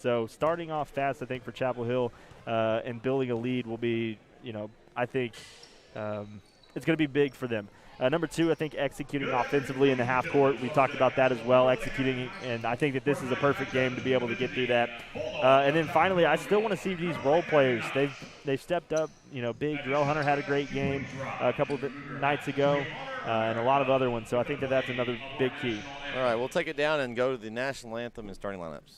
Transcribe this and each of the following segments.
So starting off fast, I think, for Chapel Hill and building a lead will be, I think it's going to be big for them. Number two, I think executing offensively in the half court. We talked about that as well, executing, and I think that this is a perfect game to be able to get through that. And then finally, I still want to see these role players. They've stepped up. Big Darrell Hunter had a great game a couple of nights ago, and a lot of other ones. So I think that that's another big key. All right, we'll take it down and go to the national anthem and starting lineups.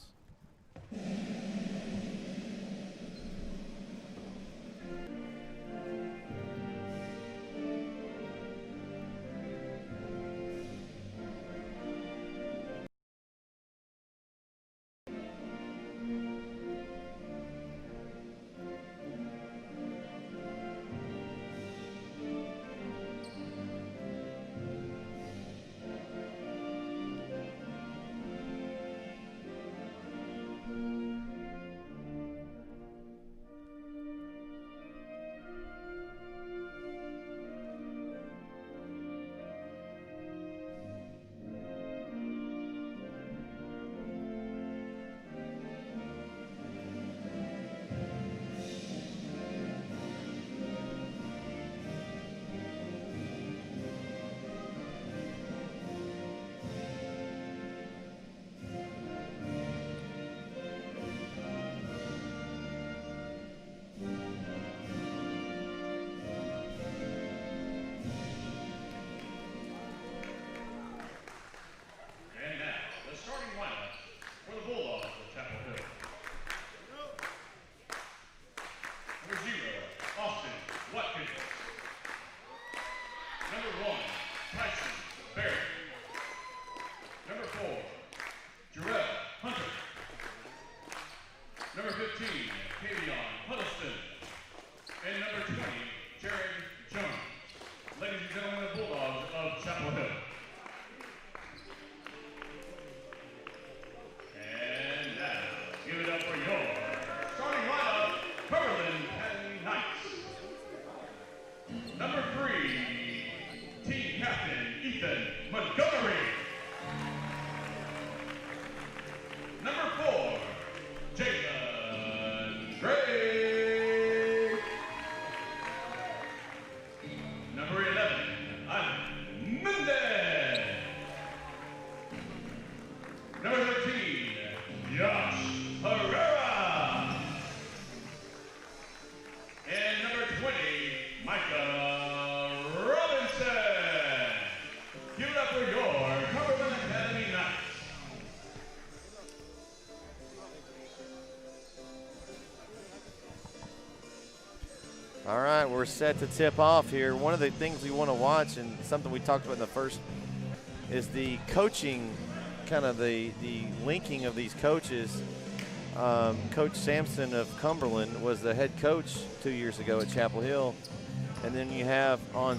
All right, we're set to tip off here. One of the things we want to watch, and something we talked about in the first, is the coaching, kind of the linking of these coaches. Coach Sampson of Cumberland was the head coach 2 years ago at Chapel Hill. And then you have on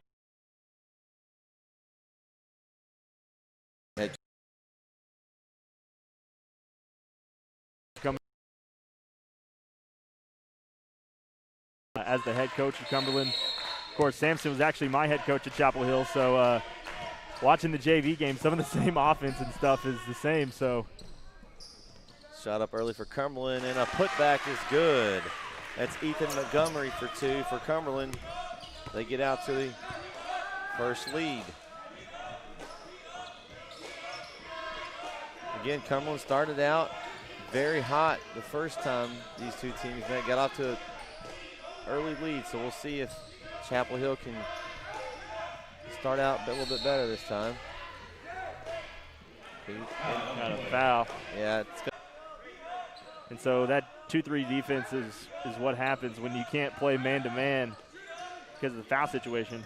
as the head coach of Cumberland. Of course, Sampson was actually my head coach at Chapel Hill, so watching the JV game, some of the same offense and stuff is the same. So, shot up early for Cumberland, and a putback is good. That's Ethan Montgomery for two for Cumberland. They get out to the first lead. Again, Cumberland started out very hot the first time these two teams met, got off to an early lead, so we'll see if Chapel Hill can start out a little bit better this time. Got a foul. Yeah, it's good. And so that 2-3 defense is what happens when you can't play man-to-man because of the foul situation.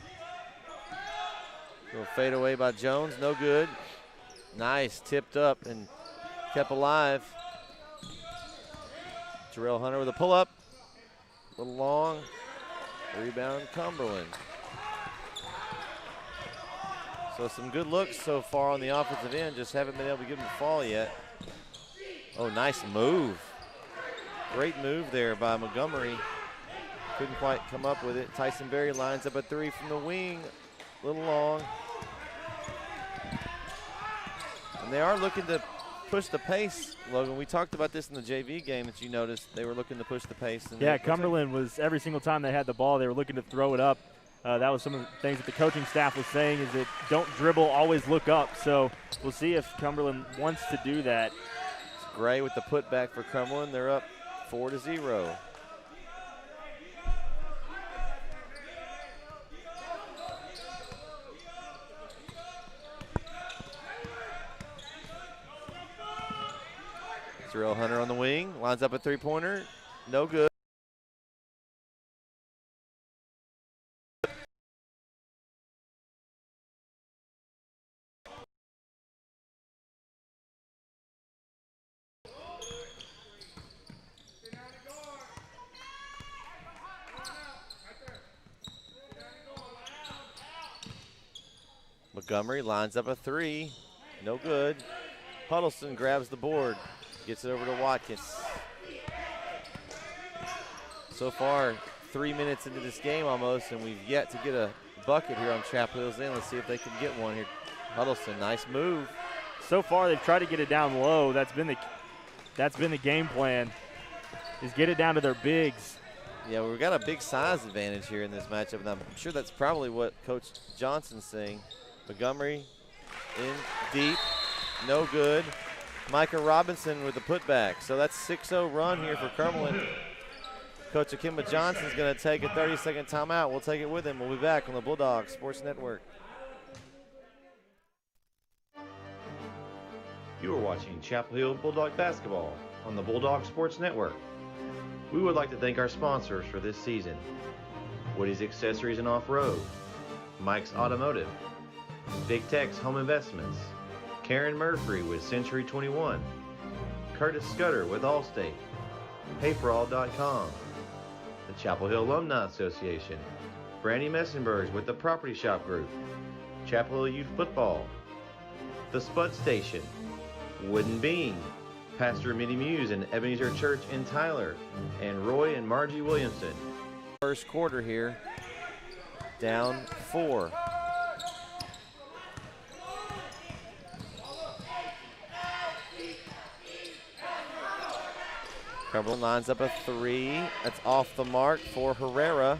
Little fade away by Jones, no good. Nice, tipped up and kept alive. Darrell Hunter with a pull-up. A little long. Rebound, Cumberland. So some good looks so far on the offensive end. Just haven't been able to give them a fall yet. Oh, nice move. Great move there by Montgomery. Couldn't quite come up with it. Tyson Berry lines up a three from the wing. A little long. And they are looking to push the pace, Logan. We talked about this in the JV game that you noticed. They were looking to push the pace. And yeah, Cumberland was every single time they had the ball, they were looking to throw it up. That was some of the things that the coaching staff was saying is that don't dribble, always look up. So we'll see if Cumberland wants to do that. It's Gray with the putback for Cumberland. They're up 4-0. Jarrell Hunter on the wing, lines up a three-pointer, no good. Montgomery lines up a three, no good. Huddleston grabs the board, gets it over to Watkins. So far, 3 minutes into this game almost, and we've yet to get a bucket here on Chapel Hill's end. Let's see if they can get one here. Huddleston, nice move. So far, they've tried to get it down low. That's been the game plan, is get it down to their bigs. Yeah, we've got a big size advantage here in this matchup, and I'm sure that's probably what Coach Johnson's saying. Montgomery in deep, no good. Micah Robinson with the putback. So that's 6-0 run here for Cumberland. Coach Akimba Johnson's going to take a 30-second timeout. We'll take it with him. We'll be back on the Bulldog Sports Network. You are watching Chapel Hill Bulldog basketball on the Bulldog Sports Network. We would like to thank our sponsors for this season: Woody's Accessories and Off-Road, Mike's Automotive, Big Tex Home Investments, Karen Murphy with Century 21, Curtis Scudder with Allstate, PayPorAll.com, the Chapel Hill Alumni Association, Brandy Messenbergs with the Property Shop Group, Chapel Hill Youth Football, the Spud Station, Wooden Bean, Pastor Minnie Muse and Ebenezer Church in Tyler, and Roy and Margie Williamson. First quarter here, down 4. Cumberland lines up a three. That's off the mark for Herrera.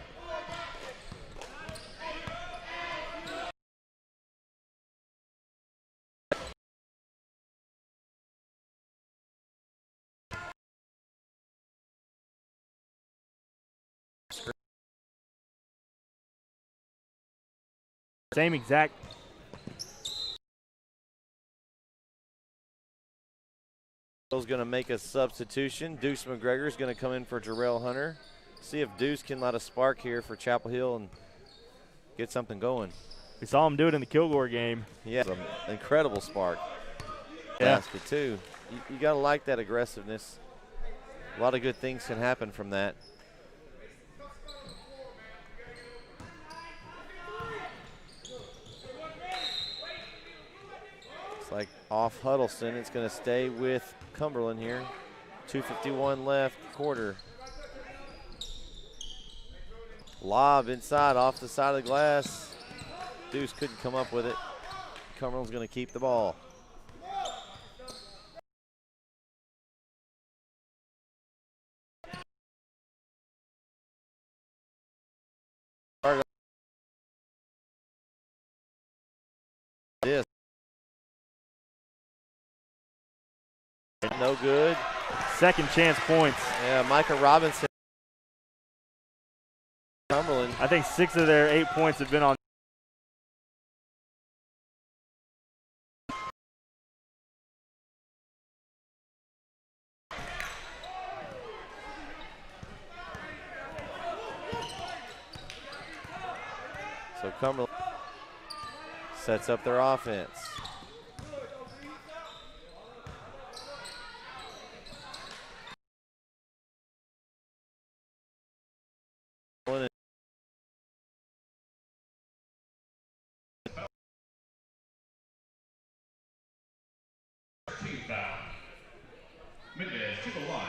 Same exact. Is going to make a substitution. Deuce McGregor is going to come in for Jarrell Hunter. See if Deuce can light a spark here for Chapel Hill and get something going. We saw him do it in the Kilgore game. Yeah, an incredible spark. Yeah. Basket too. You got to like that aggressiveness. A lot of good things can happen from that. It's like off Huddleston. It's going to stay with Cumberland here. 2:51 left, quarter. Lob inside, off the side of the glass. Deuce couldn't come up with it. Cumberland's going to keep the ball. This. No good. Second chance points. Yeah, Micah Robinson. Cumberland. I think 6 of their 8 points have been on. So Cumberland sets up their offense. Mendez to the line.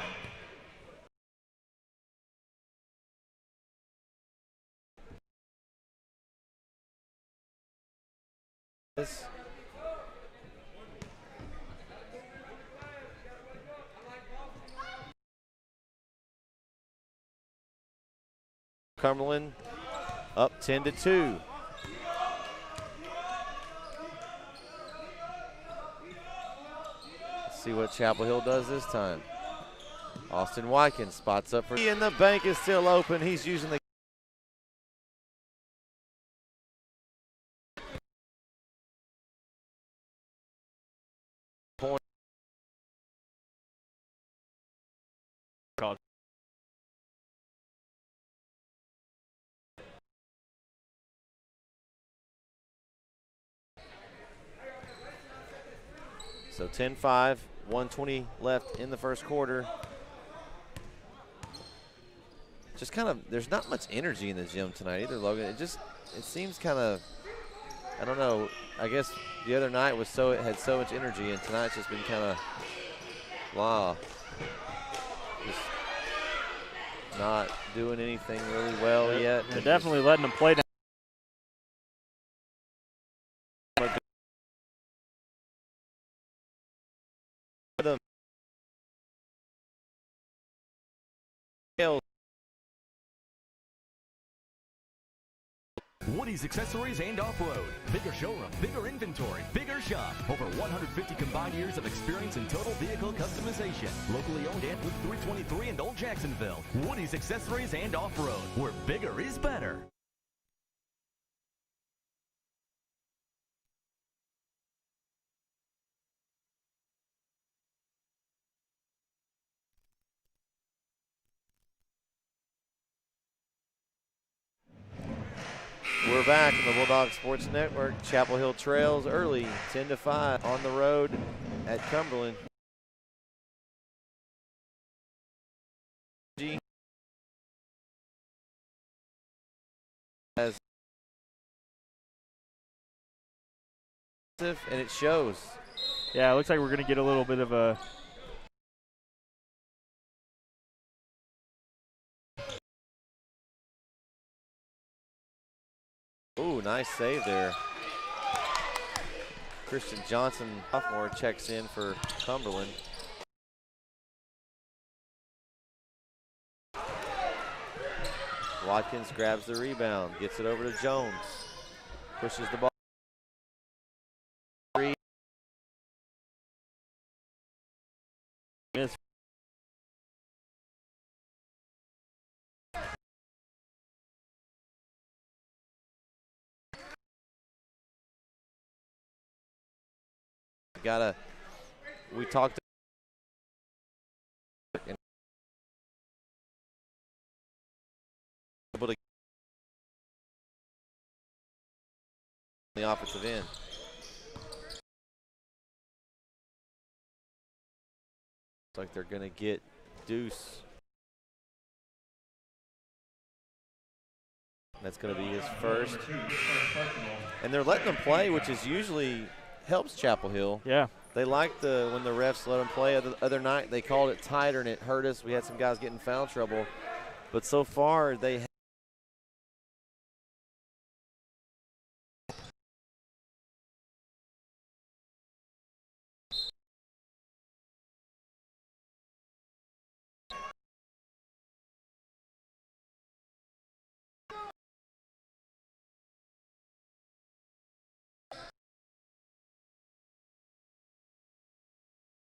Cumberland up 10-2. Let's see what Chapel Hill does this time. Austin Wykin spots up for, and the bank is still open. He's using the point. So 10-5, 1:20 left in the first quarter. Just kind of, there's not much energy in the gym tonight either, Logan. It seems kind of, I don't know. I guess the other night it had so much energy, and tonight's just been kind of blah. Just not doing anything really well yet. They're definitely letting them play down. Woody's Accessories and Off-Road. Bigger showroom, bigger inventory, bigger shop. Over 150 combined years of experience in total vehicle customization. Locally owned at Route 323 in Old Jacksonville. Woody's Accessories and Off-Road, where bigger is better. We're back on the Bulldog Sports Network. Chapel Hill trails early, 10-5 on the road at Cumberland. And it shows. Yeah, it looks like we're going to get a little bit of a Ooh, nice save there. Christian Johnson, sophomore, checks in for Cumberland. Watkins grabs the rebound, gets it over to Jones. Pushes the ball. Miss. We talked able to the offensive end. Looks like they're going to get Deuce. That's going to be his first. And they're letting them play, which is usually helps Chapel Hill. yeah. They like when the refs let them play. The other night they called it tighter and it hurt us. We had some guys getting foul trouble. But so far they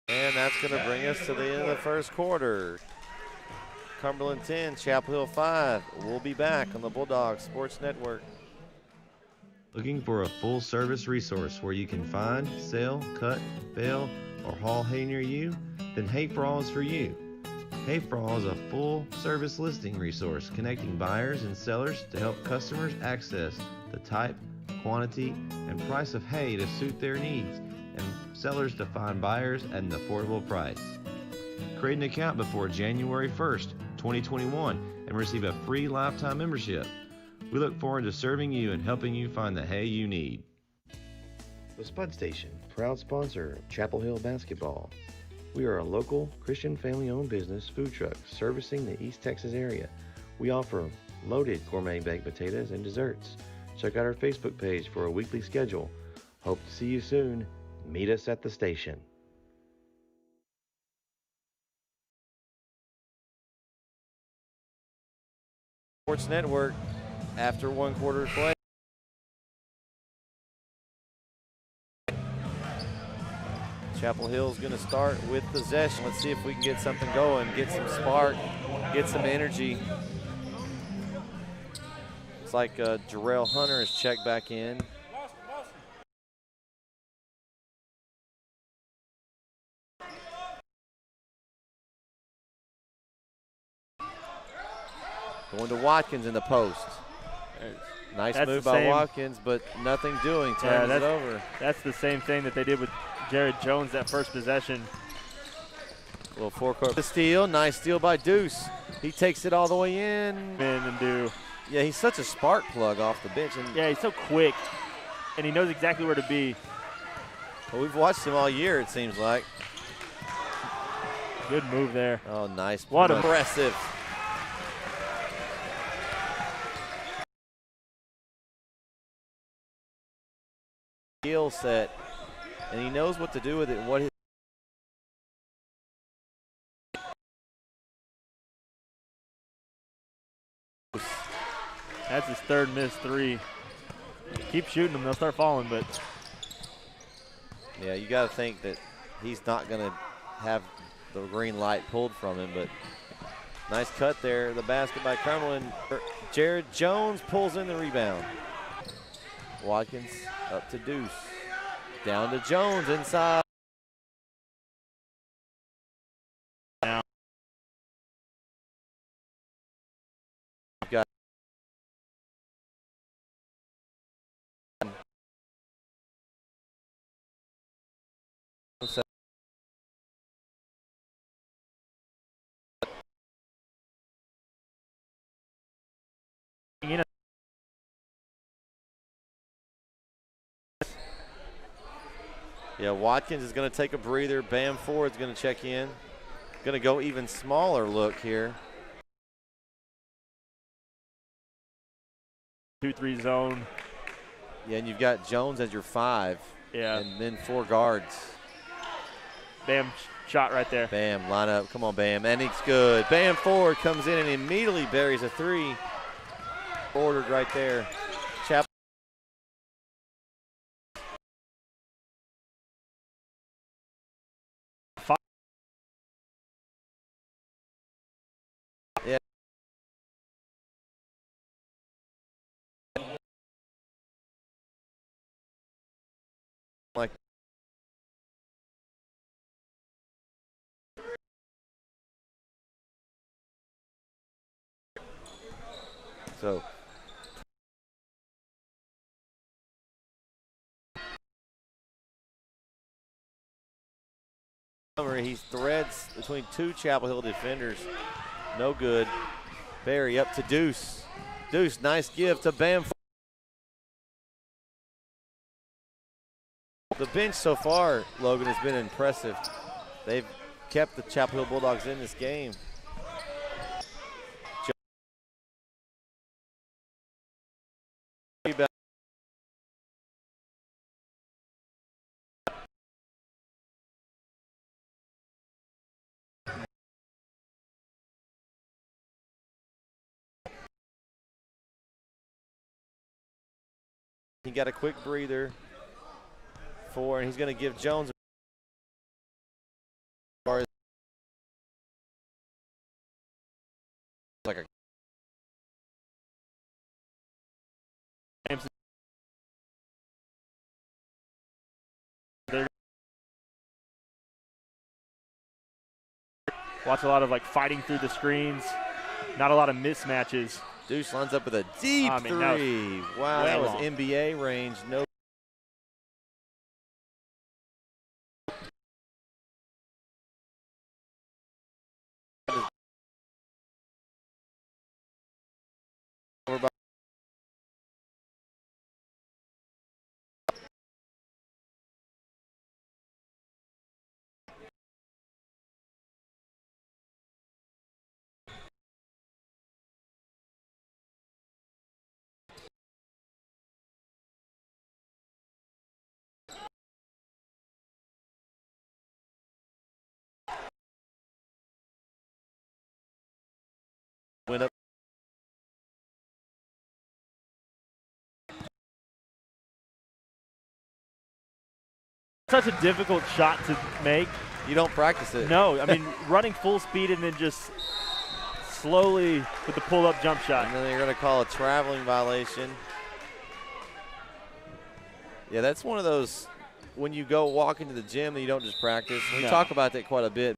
And that's going to bring us to the end of the first quarter. Cumberland 10, Chapel Hill 5. We'll be back on the Bulldog Sports Network. Looking for a full-service resource where you can find, sell, cut, bale, or haul hay near you? Then Hay for All is for you. Hay for All is a full-service listing resource connecting buyers and sellers to help customers access the type, quantity, and price of hay to suit their needs, and sellers to find buyers at an affordable price. Create an account before January 1st, 2021 and receive a free lifetime membership. We look forward to serving you and helping you find the hay you need. The Spud Station, proud sponsor of Chapel Hill basketball. We are a local Christian family-owned business food truck servicing the East Texas area. We offer loaded gourmet baked potatoes and desserts. Check out our Facebook page for a weekly schedule. Hope to see you soon. Meet us at the station. Sports Network after 1 quarter play. Chapel Hill's going to start with possession. Let's see if we can get something going, get some spark, get some energy. It's like Jarrell Hunter has checked back in. Going to Watkins in the post. Nice move by Watkins, but nothing doing. Turns it over. That's the same thing that they did with Jared Jones that first possession. A little forecourt steal. Nice steal by Deuce. He takes it all the way in. And do. Yeah, he's such a spark plug off the bench. And yeah, he's so quick, and he knows exactly where to be. Well, we've watched him all year, it seems like. Good move there. Oh, nice. What impressive. Skill set, and he knows what to do with it. And what his that's his third missed three. Keep shooting them; they'll start falling. But yeah, you got to think that he's not going to have the green light pulled from him. But nice cut there. The basket by Cumberland. Jared Jones pulls in the rebound. Watkins up to Deuce. Down to Jones inside. Now. Got yeah, Watkins is going to take a breather. Bam Ford's going to check in. Going to go even smaller look here. 2-3 zone. Yeah, and you've got Jones as your 5. Yeah. And then 4 guards. Bam, shot right there. Bam, line up. Come on, Bam. And it's good. Bam Ford comes in and immediately buries a 3. Ordered right there. Chapel. Yeah. Like so. He threads between 2 Chapel Hill defenders. No good. Barry up to Deuce. Deuce, nice give to Bam. The bench so far, Logan, has been impressive. They've kept the Chapel Hill Bulldogs in this game. He got a quick breather and he's going to give Jones like a watch a lot of like fighting through the screens, not a lot of mismatches. Deuce lines up with a deep 3. Wow, that was NBA range. No. Such a difficult shot to make. You don't practice it. No, I mean, running full speed and then just slowly with the pull-up jump shot. And then you're going to call a traveling violation. Yeah, that's one of those when you go walk into the gym that you don't just practice. We talk about that quite a bit.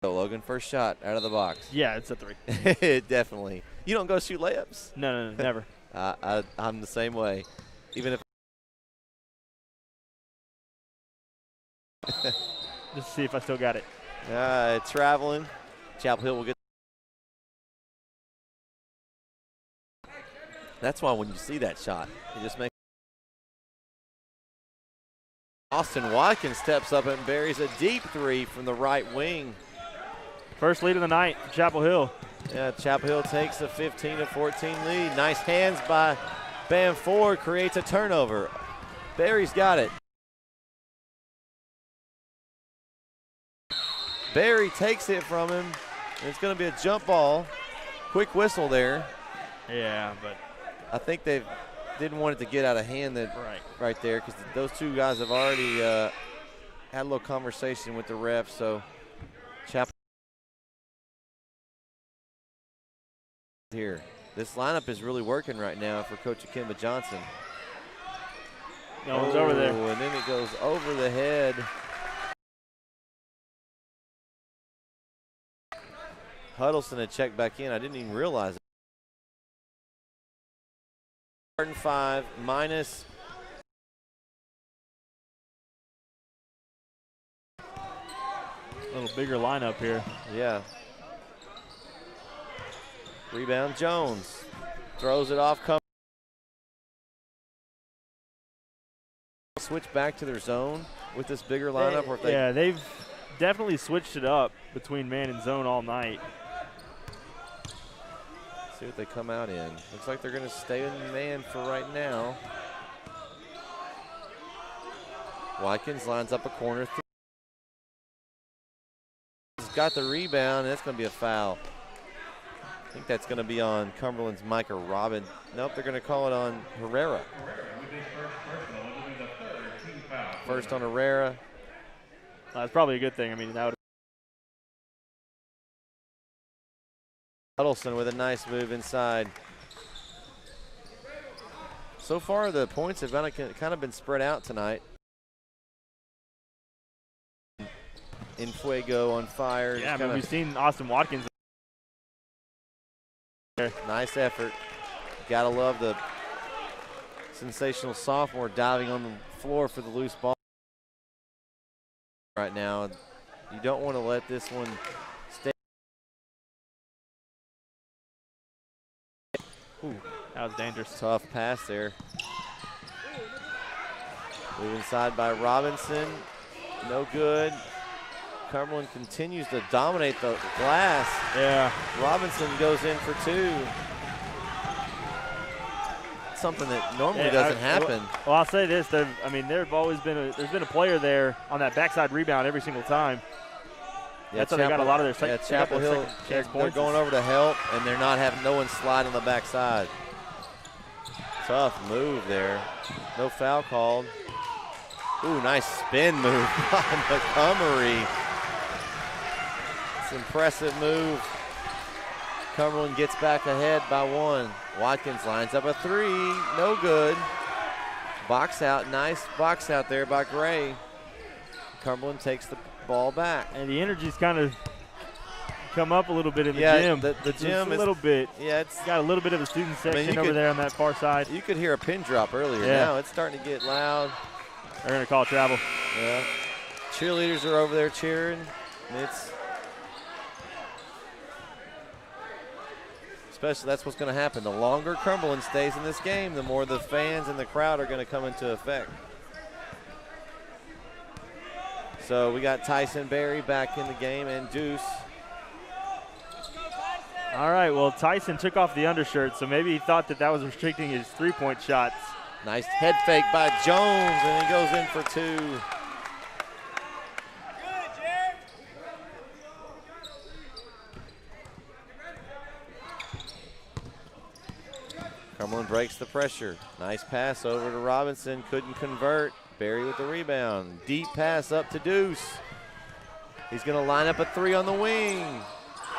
So Logan, first shot out of the box. Yeah, it's a 3. Definitely. You don't go shoot layups? No, never. I'm the same way. Even if Just to see if I still got it. traveling, Chapel Hill will get. That's why when you see that shot, it just makes. Austin Watkins steps up and buries a deep 3 from the right wing. First lead of the night for Chapel Hill. Yeah, Chapel Hill takes a 15-14 lead. Nice hands by Bam Ford, creates a turnover. Barry's got it. Barry takes it from him, and it's going to be a jump ball. Quick whistle there. Yeah, but I think they didn't want it to get out of hand right there because those two guys have already had a little conversation with the ref. So Chapel here. This lineup is really working right now for Coach Akimba Johnson. No one's over there. And then it goes over the head. Huddleston had checked back in. I didn't even realize it. 5 minus. A little bigger lineup here. Yeah. Rebound Jones. Throws it off. Switch back to their zone with this bigger lineup. Yeah, they've definitely switched it up between man and zone all night. See what they come out in. Looks like they're going to stay in man for right now. Watkins lines up a corner. He's got the rebound, and that's going to be a foul. I think that's going to be on Cumberland's Micah Robin. Nope, they're going to call it on Herrera. First on Herrera. That's probably a good thing. I mean, that would. Huddleston with a nice move inside. So far, the points have kind of been spread out tonight. Infuego on fire. Yeah, I mean, we've seen Austin Watkins. Nice effort. Gotta love the sensational sophomore diving on the floor for the loose ball right now. You don't want to let this one stay. Ooh, that was dangerous. Tough pass there. Move inside by Robinson. No good. Cumberland continues to dominate the glass. Yeah. Robinson goes in for 2. Something that normally doesn't happen. Well, I'll say this: there's always been a player there on that backside rebound every single time. Yeah, that's how they got a lot of their second. Chapel Hill. They're going over to help, and they're not having no one slide on the backside. Tough move there. No foul called. Ooh, nice spin move by Montgomery. It's an impressive move. Cumberland gets back ahead by 1. Watkins lines up a 3. No good. Box out. Nice box out there by Gray. Cumberland takes the ball back. And the energy's kind of come up a little bit in the gym. The gym is a little bit. Yeah, it's got a little bit of a student section over there on that far side. You could hear a pin drop earlier. Yeah. Now it's starting to get loud. They're going to call travel. Yeah. Cheerleaders are over there cheering. Especially that's what's going to happen. The longer Cumberland stays in this game, the more the fans and the crowd are going to come into effect. So we got Tyson Berry back in the game and Deuce. All right, well, Tyson took off the undershirt, so maybe he thought that was restricting his three-point shots. Nice head fake by Jones, and he goes in for 2. Cumberland breaks the pressure. Nice pass over to Robinson. Couldn't convert. Barry with the rebound. Deep pass up to Deuce. He's going to line up a 3 on the wing.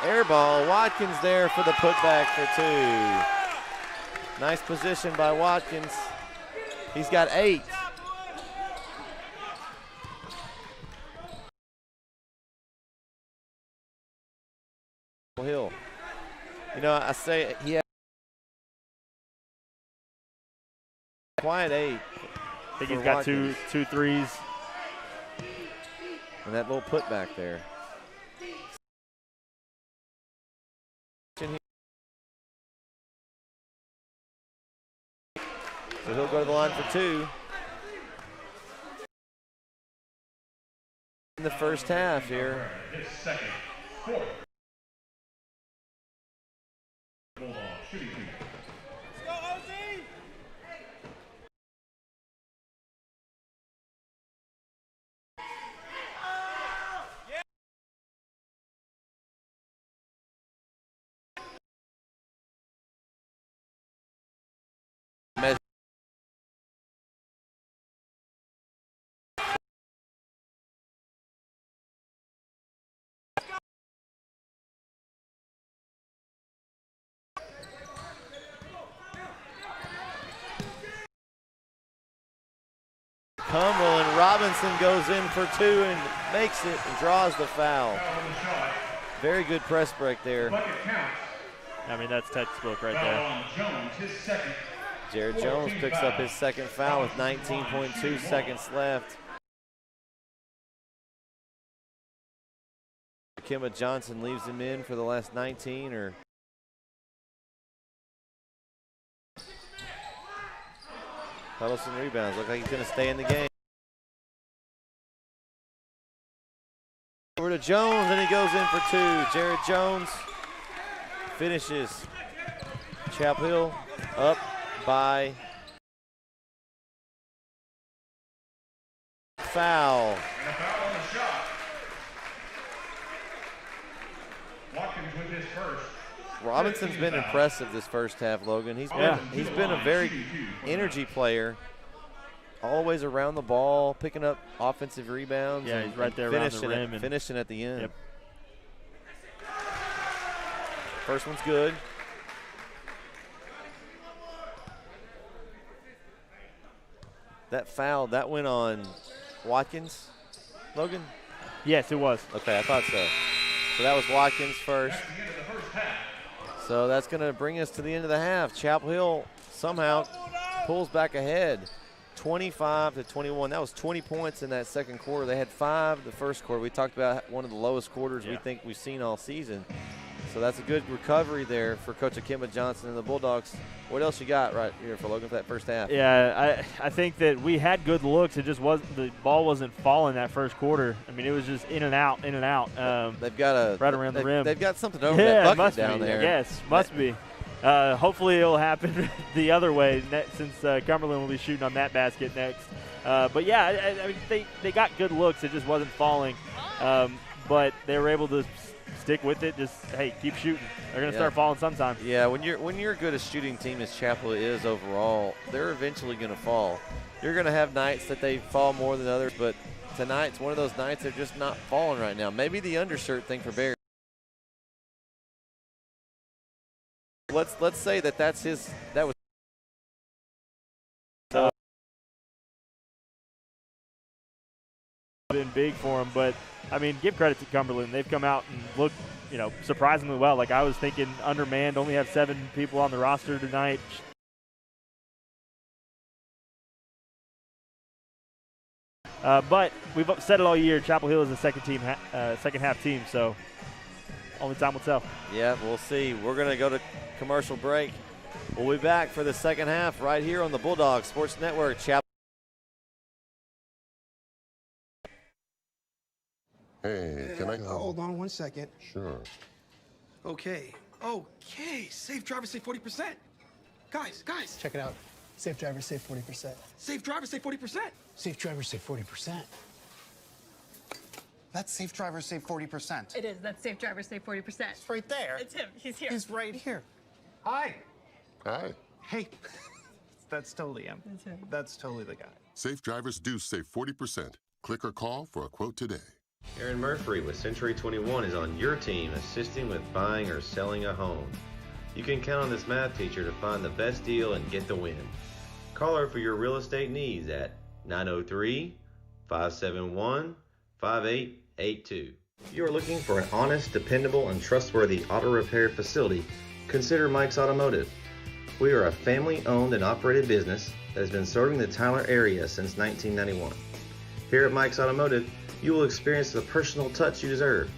Air ball. Watkins there for the putback for 2. Nice position by Watkins. He's got 8. Hill. You know, I say he had quiet 8. I think he's got two threes. And that little putback there. So he'll go to the line for 2. In the first half here. His second quarter. Bulldog shooting team. Cumberland, Robinson goes in for 2 and makes it and draws the foul. Very good press break there. I mean, that's textbook right there. Jared Jones picks up his second foul with 19.2 seconds left. Kimba Johnson leaves him in for the last 19 or Huddleston rebounds. Look like he's going to stay in the game. Over to Jones, and he goes in for 2. Jared Jones finishes. Chapel Hill up by foul. And a foul on the shot. Watkins with his first. Robinson's been impressive this first half, Logan. He's been a very energy player, always around the ball, picking up offensive rebounds. Yeah, he's right there around the rim. Finishing at the end. Yep. First one's good. That foul, that went on Watkins, Logan? Yes, it was. Okay, I thought so. So that was Watkins first. That's the end of the first half. So that's going to bring us to the end of the half. Chapel Hill somehow pulls back ahead, 25-21. That was 20 points in that second quarter. They had 5 the first quarter. We talked about one of the lowest quarters we think we've seen all season. So that's a good recovery there for Coach Kimba Johnson and the Bulldogs. What else you got right here for Logan for that first half? Yeah, I think that we had good looks. It just wasn't, the ball wasn't falling that first quarter. I mean, it was just in and out, in and out. They've got right around the rim. They've got something over that bucket down there. Yes, must be. Hopefully it'll happen the other way since Cumberland will be shooting on that basket next. But yeah, I mean, they got good looks. It just wasn't falling. But they were able to stick with it. Just, hey, keep shooting. They're going to start falling sometime. Yeah, when you're good a shooting team as Chapel is overall, they're eventually going to fall. You're going to have nights that they fall more than others, but tonight's one of those nights they're just not falling right now. Maybe the undershirt thing for Barry. Let's say that's his. That was. Been big for him, but I mean, give credit to Cumberland. They've come out and looked, surprisingly well. Like I was thinking, undermanned, only have 7 people on the roster tonight. But we've said it all year. Chapel Hill is a second half team, so only time will tell. Yeah, we'll see. We're going to go to commercial break. We'll be back for the second half right here on the Bulldog Sports Network. Chapel. Hey, can I go? Hold on 1 second. Sure. Okay. Safe driver, save 40%. Guys. Check it out. Safe drivers save 40%. Safe driver, save 40%. Safe drivers save 40%. That's Safe Drivers Save 40%. It is. That's Safe Drivers Save 40%. It's right there. It's him. He's here. He's right here. Hi. Hi. Hey, that's totally him. That's totally the guy. Safe drivers do save 40%. Click or call for a quote today. Aaron Murphy with Century 21 is on your team assisting with buying or selling a home. You can count on this math teacher to find the best deal and get the win. Call her for your real estate needs at 903-571-5882. If you are looking for an honest, dependable, and trustworthy auto repair facility, consider Mike's Automotive. We are a family-owned and operated business that has been serving the Tyler area since 1991. Here at Mike's Automotive, you will experience the personal touch you deserve.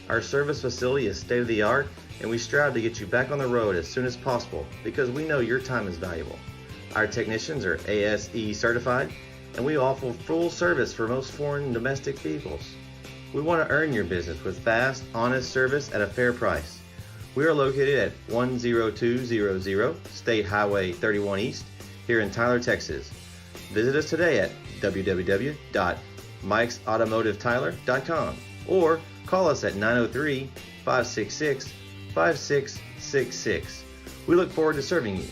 Our service facility is state-of-the-art, and we strive to get you back on the road as soon as possible because we know your time is valuable. Our technicians are ASE certified, and we offer full service for most foreign and domestic vehicles. We want to earn your business with fast, honest service at a fair price. We are located at 10200 State Highway 31 East here in Tyler, Texas. Visit us today at www.mikesautomotivetyler.com or call us at 903-566-5666. We look forward to serving you.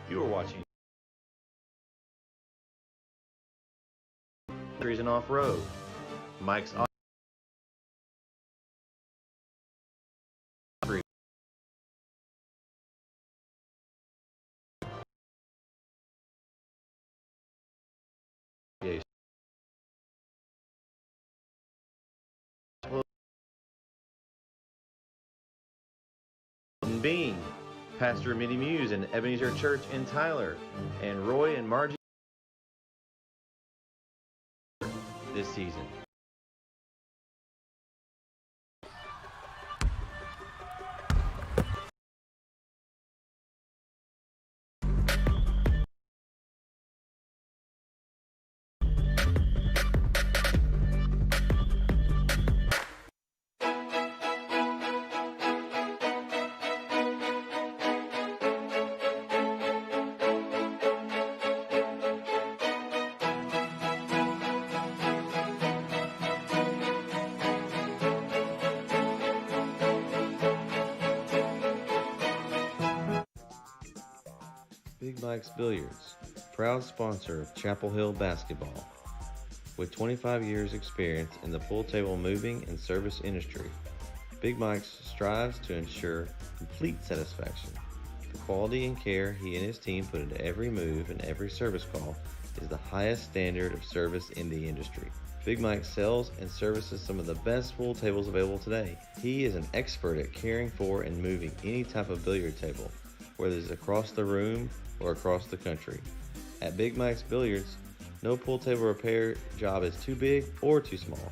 You are watching Countries and Off-Road. Mike's Bean, Pastor Minnie Muse and Ebenezer Church in Tyler, and Roy and Margie this season. Big Mike's Billiards, proud sponsor of Chapel Hill basketball. With 25 years experience in the pool table moving and service industry, Big Mike's strives to ensure complete satisfaction. The quality and care he and his team put into every move and every service call is the highest standard of service in the industry. Big Mike sells and services some of the best pool tables available today. He is an expert at caring for and moving any type of billiard table, whether it's across the room or across the country. At Big Mike's Billiards, no pool table repair job is too big or too small.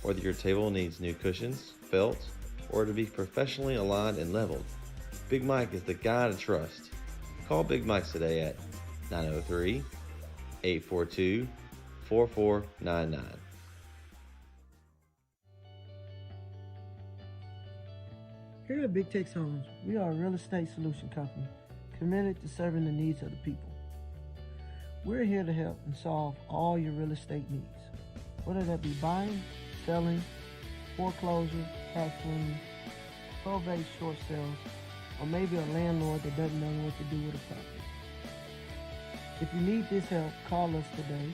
Whether your table needs new cushions, felts, or to be professionally aligned and leveled, Big Mike is the guy to trust. Call Big Mike's today at 903-842-4499. Here at Big Tex Homes, we are a real estate solution company committed to serving the needs of the people. We're here to help and solve all your real estate needs, whether that be buying, selling, foreclosure, tax liens, probate short sales, or maybe a landlord that doesn't know what to do with a property. If you need this help, call us today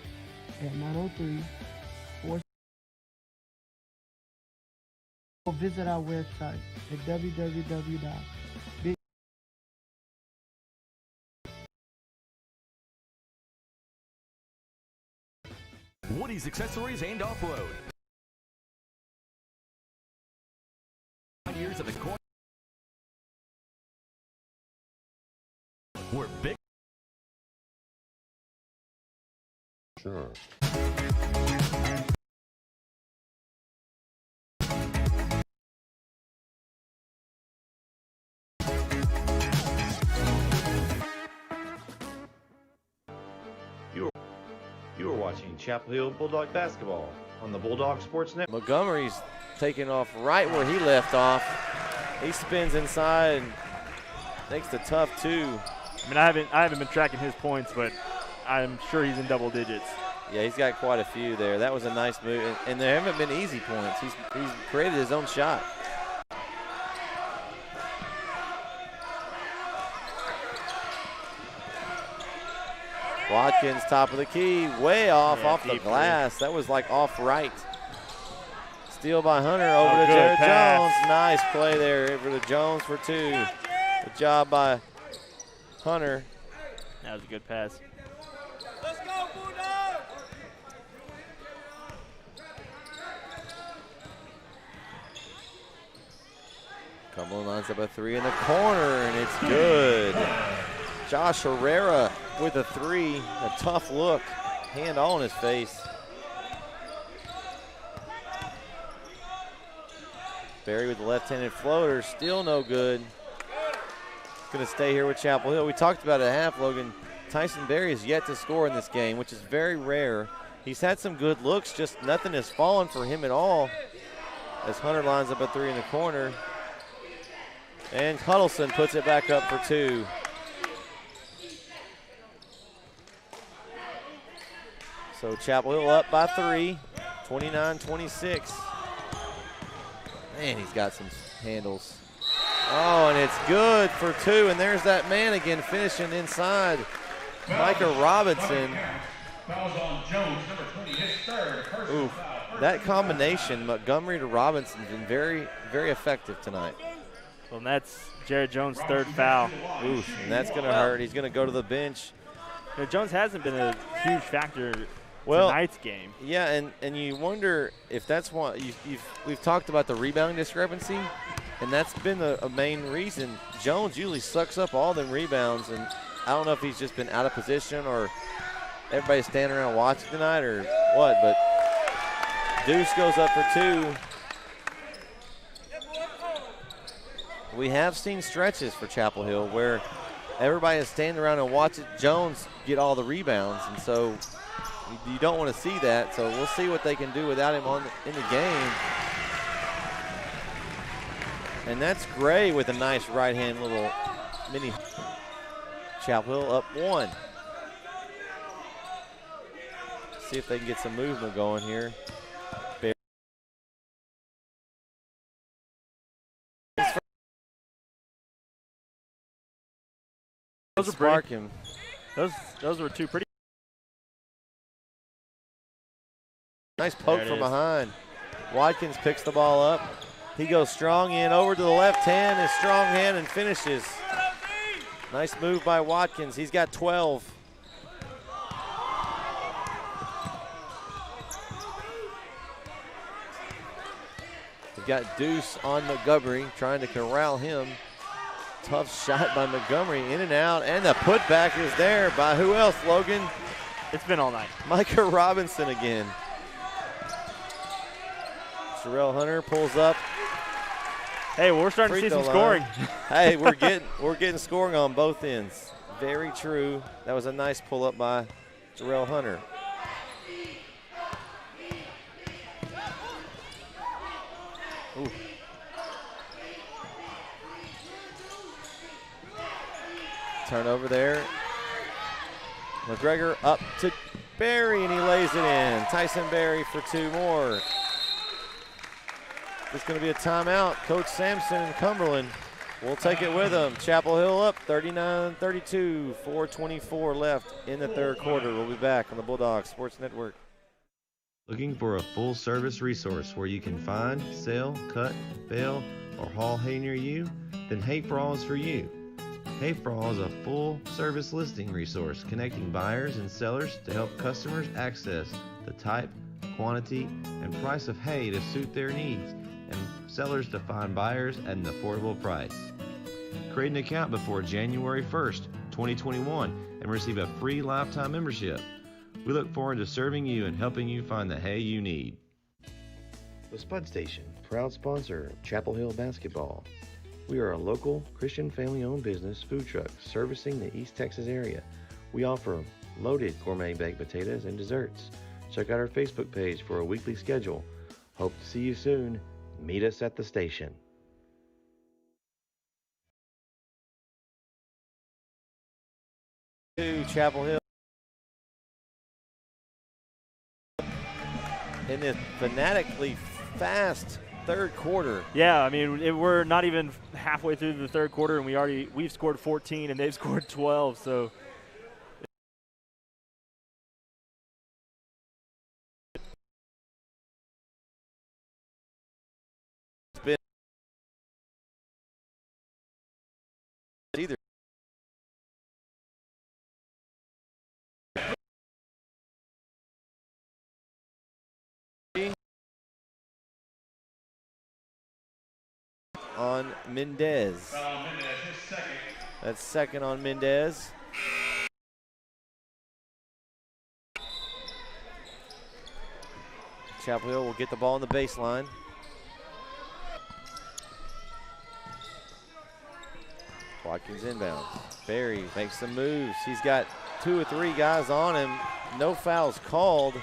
at 903-4 or visit our website at www.big. Woody's Accessories and Off-Road. Years of the corner. We're big. Sure. You are watching Chapel Hill Bulldog basketball on the Bulldog Sports Network. Montgomery's taking off right where he left off. He spins inside and makes the tough two. I mean, I haven't been tracking his points, but I'm sure he's in double digits. Yeah, he's got quite a few there. That was a nice move, and there haven't been easy points. He's created his own shot. Watkins, top of the key, way off the deep glass. That was like off right. Steal by Hunter over to good Jared pass. Jones. Nice play there over to Jones for 2. Good job by Hunter. That was a good pass. Let's go, Bulldog! Cumberland lines up a 3 in the corner, and it's good. Josh Herrera with a 3. A tough look. Hand all in his face. Berry with the left-handed floater, still no good. He's going to stay here with Chapel Hill. We talked about it at half, Logan. Tyson Berry has yet to score in this game, which is very rare. He's had some good looks, just nothing has fallen for him at all. As Hunter lines up a 3 in the corner. And Huddleston puts it back up for 2. So Chapel Hill up by 3, 29-26. Man, he's got some handles. Oh, and it's good for 2, and there's that man again finishing inside. Micah Robinson. Fouls on Jones, number 20, his third. Personal foul. That combination, Montgomery to Robinson, has been very, very effective tonight. Well, and that's Jared Jones' third foul. Oof, and that's going to hurt. He's going to go to the bench. You know, Jones hasn't been a huge factor Well, tonight's game. Yeah, and you wonder if that's why we've talked about the rebounding discrepancy, and that's been a main reason. Jones usually sucks up all them rebounds, and I don't know if he's just been out of position or everybody's standing around watching tonight or what, but Deuce goes up for 2. We have seen stretches for Chapel Hill where everybody is standing around and watching Jones get all the rebounds, and so you don't want to see that. So we'll see what they can do without him in the game. And that's Gray with a nice right-hand little mini. Chapel Hill up 1. See if they can get some movement going here. Those Spark him. Those were 2 pretty. Nice poke from behind. Watkins picks the ball up. He goes strong in over to the left hand, his strong hand, and finishes. Nice move by Watkins. He's got 12. We've got Deuce on Montgomery, trying to corral him. Tough shot by Montgomery, in and out, and the putback is there by who else, Logan? It's been all night. Micah Robinson again. Sherelle Hunter pulls up. Hey, well, we're starting to see some scoring. Hey, we're getting scoring on both ends. Very true. That was a nice pull up by Sherelle Hunter. Ooh. Turnover there. McGregor up to Berry, and he lays it in. Tyson Berry for 2 more. It's going to be a timeout. Coach Sampson and Cumberland will take it with them. Chapel Hill up 39-32, 4:24 left in the third quarter. We'll be back on the Bulldog Sports Network. Looking for a full-service resource where you can find, sell, cut, bale, or haul hay near you? Then Hay for All is for you. Hay for All is a full-service listing resource connecting buyers and sellers to help customers access the type, quantity, and price of hay to suit their needs, and sellers to find buyers at an affordable price. Create an account before January 1st, 2021 and receive a free lifetime membership. We look forward to serving you and helping you find the hay you need. The Spud Station, proud sponsor of Chapel Hill basketball. We are a local Christian family-owned business food truck servicing the East Texas area. We offer loaded gourmet baked potatoes and desserts. Check out our Facebook page for a weekly schedule. Hope to see you soon. Meet us at the station. To Chapel Hill in this fanatically fast third quarter. Yeah, I mean, we're not even halfway through the third quarter, and we've scored 14, and they've scored 12. So either. On Mendez. That's second on Mendez. Chapel Hill will get the ball on the baseline. Watkins inbounds. Barry makes some moves. He's got 2 or 3 guys on him. No fouls called.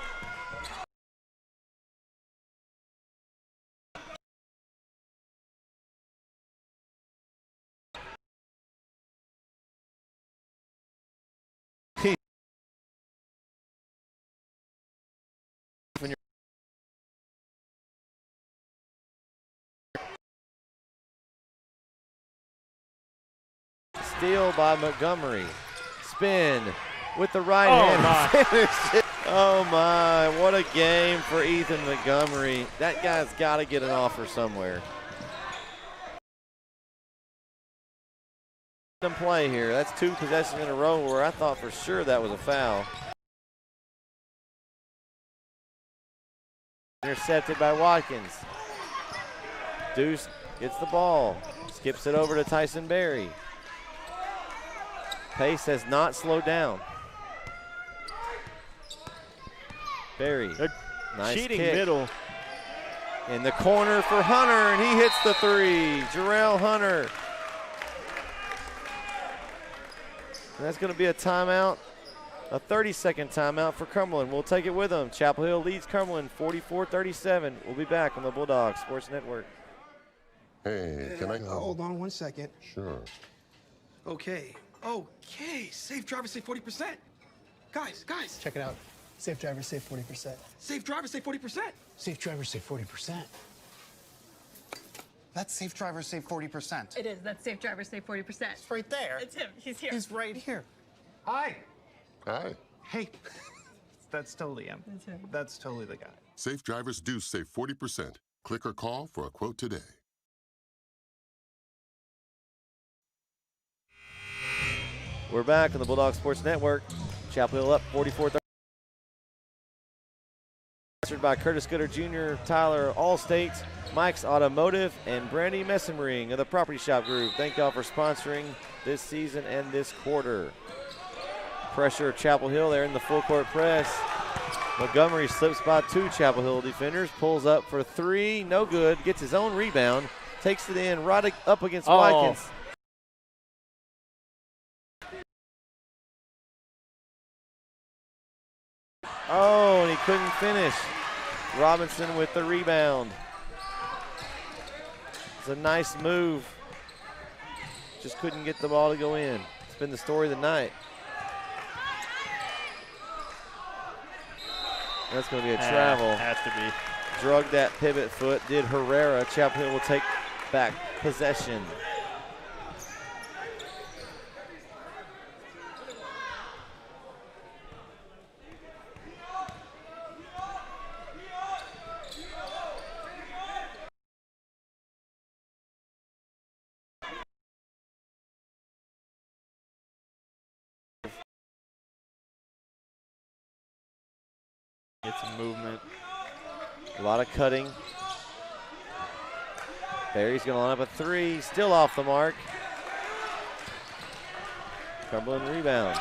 Steal by Montgomery. Spin with the right hand. Oh my, what a game for Ethan Montgomery. That guy's got to get an offer somewhere. Play here. That's 2 possessions in a row where I thought for sure that was a foul. Intercepted by Watkins. Deuce gets the ball. Skips it over to Tyson Berry. Pace has not slowed down. Berry, nice cheating kick. Middle. In the corner for Hunter, and he hits the 3. Jarrell Hunter. And that's going to be a timeout, a 30-second timeout for Cumberland. We'll take it with them. Chapel Hill leads Cumberland 44-37. We'll be back on the Bulldog Sports Network. Hey, can I Hold on 1 second. Sure. Okay. Safe driver, save 40%. Guys. Check it out. Safe driver, save 40%. Safe driver, save 40%. Safe driver, save 40%. That's Safe Driver Save 40%. It is. That's Safe Driver Save 40%. It's right there. It's him. He's here. He's right here. Hi. Hi. Hey. That's totally him. That's him. That's totally the guy. Safe drivers do save 40%. Click or call for a quote today. We're back on the Bulldog Sports Network. Chapel Hill up 44-30. Sponsored by Curtis Gooder Jr., Tyler Allstate, Mike's Automotive, and Brandy Messenring of the Property Shop Group. Thank y'all for sponsoring this season and this quarter. Pressure of Chapel Hill there in the full court press. Montgomery slips by 2 Chapel Hill defenders, pulls up for 3, no good, gets his own rebound, takes it in right up against Watkins. Oh, and he couldn't finish. Robinson with the rebound. It's a nice move. Just couldn't get the ball to go in. It's been the story of the night. That's going to be a travel. Has to be. Drug that pivot foot, did Herrera. Chapel Hill will take back possession. Get some movement. A lot of cutting. Barry's going to line up a 3, still off the mark. Cumberland rebounds.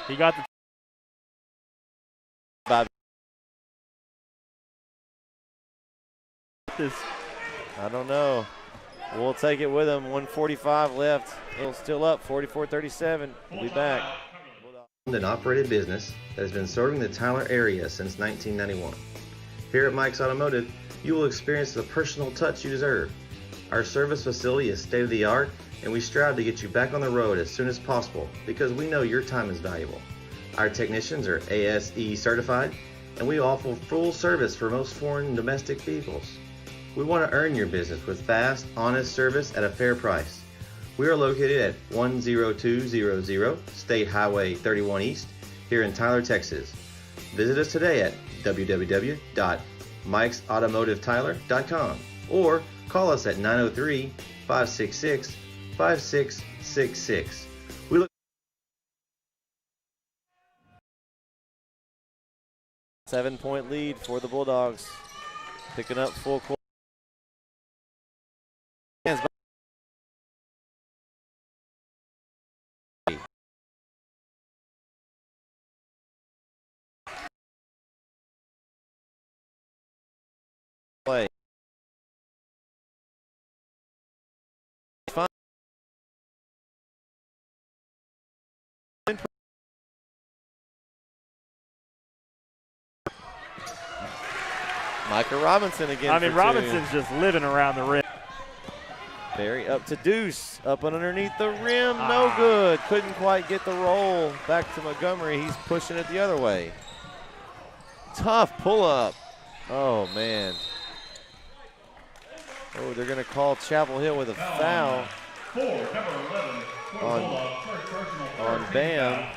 He got the I don't know. We'll take it with him. 1:45 left. It's still up, 44-37. We'll be back. An operated business that has been serving the Tyler area since 1991. Here at Mike's Automotive, you will experience the personal touch you deserve. Our service facility is state-of-the-art, and we strive to get you back on the road as soon as possible because we know your time is valuable. Our technicians are ASE certified, and we offer full service for most foreign and domestic vehicles. We want to earn your business with fast, honest service at a fair price. We are located at 10200 State Highway 31 East here in Tyler, Texas. Visit us today at www.asecertified.com. Mike'sAutomotiveTyler.com or call us at 903-566-5666. We look 7-point lead for the Bulldogs. Picking up full court. Play. Micah Robinson again. I mean, Robinson's just living around the rim. Barry up to Deuce, up and underneath the rim, no good. Couldn't quite get the roll. Back to Montgomery, he's pushing it the other way. Tough pull-up. Oh, man. Oh, they're going to call Chapel Hill with a foul on Bam.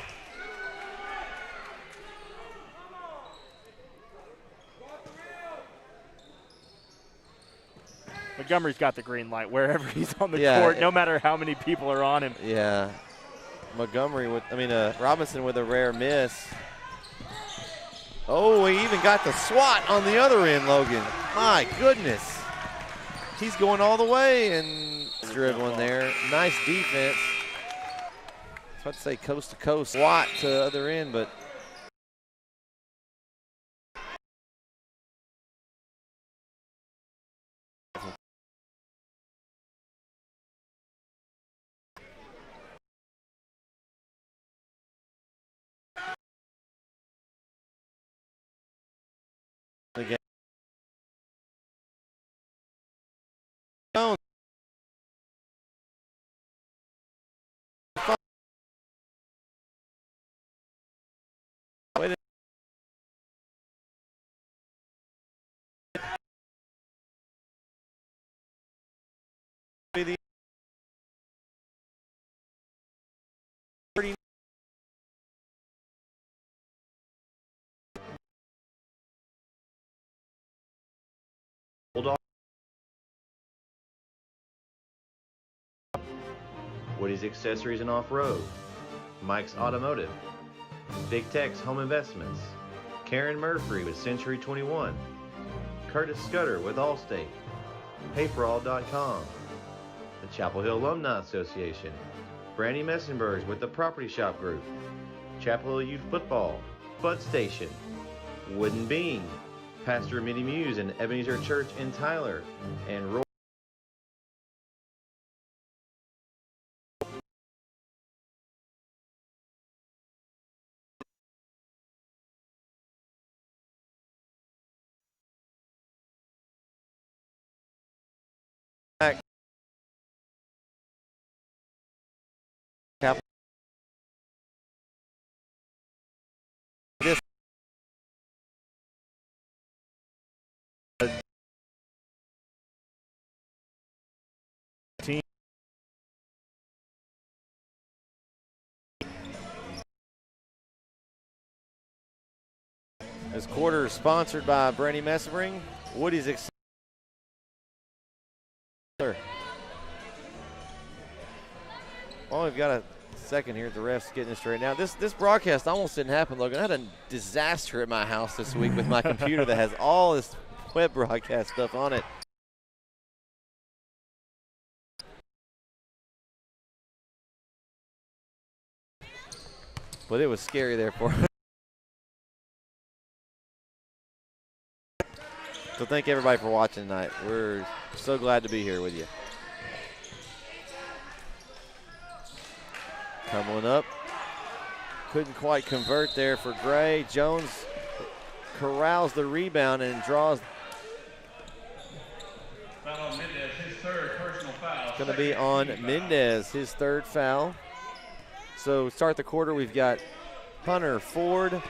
Montgomery's got the green light wherever he's on the court, no matter how many people are on him. Yeah. Robinson with a rare miss. Oh, he even got the swat on the other end, Logan. My goodness. He's going all the way and dribbling there. Nice defense. I was about to say coast to coast. Swat to the other end, but again. Woody's Accessories and Off-Road, Mike's Automotive, Big Tex Home Investments, Karen Murphy with Century 21, Curtis Scudder with Allstate, PayForAll.com, the Chapel Hill Alumni Association, Brandy Messenbergs with the Property Shop Group, Chapel Hill Youth Football, Bud Station, Wooden Bean, Pastor Minnie Muse and Ebenezer Church in Tyler, and Roy. This team this quarter is sponsored by Brandy Messering, Woody's Accessories. Well, we've got a second here. The ref's getting this straight. Now, this broadcast almost didn't happen, Logan. I had a disaster at my house this week with my computer that has all this web broadcast stuff on it. But it was scary there for us. So thank everybody for watching tonight. We're so glad to be here with you. Cumberland up. Couldn't quite convert there for Gray. Jones corrals the rebound and draws. Foul on Mendez, his third personal foul. Going to be on Mendez, his third foul. So start the quarter, we've got Hunter, Ford,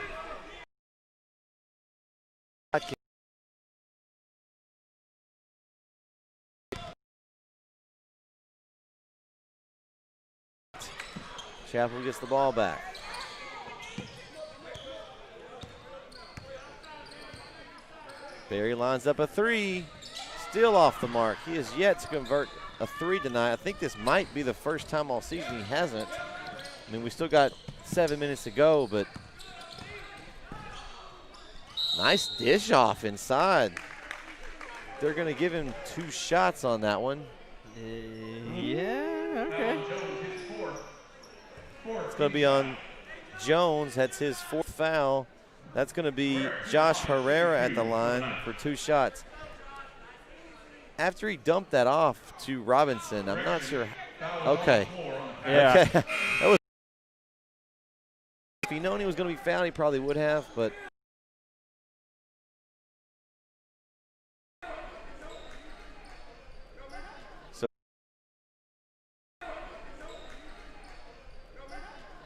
Chapel gets the ball back. Barry lines up a three, still off the mark. He has yet to convert a three tonight. I think this might be the first time all season he hasn't. I mean, we still got 7 minutes to go, but nice dish off inside. They're going to give him 2 shots on that one. Yeah, okay. It's going to be on Jones. That's his 4th foul. That's going to be Josh Herrera at the line for 2 shots. After he dumped that off to Robinson, I'm not sure. Okay. Yeah. Okay. That was, if he'd known he was going to be fouled, he probably would have, but.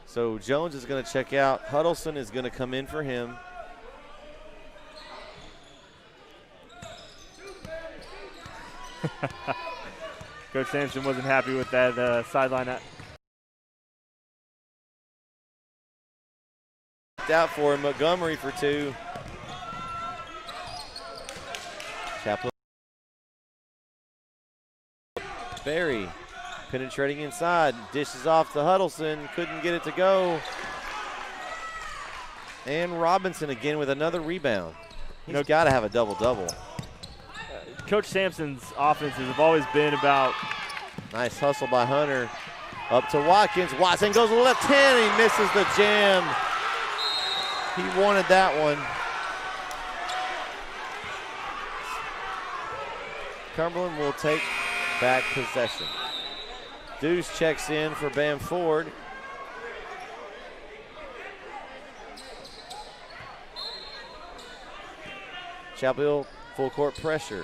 So Jones is going to check out. Huddleston is going to come in for him. Coach Sampson wasn't happy with that sideline. Out for him. Montgomery for 2. Chaplin. Barry penetrating inside. Dishes off to Huddleston. Couldn't get it to go. And Robinson again with another rebound. He's got to have a double-double. Coach Sampson's offenses have always been about. Nice hustle by Hunter. Up to Watkins. Watson goes to the left hand. He misses the jam. He wanted that one. Cumberland will take back possession. Deuce checks in for Bam Ford. Chapel Hill full court pressure.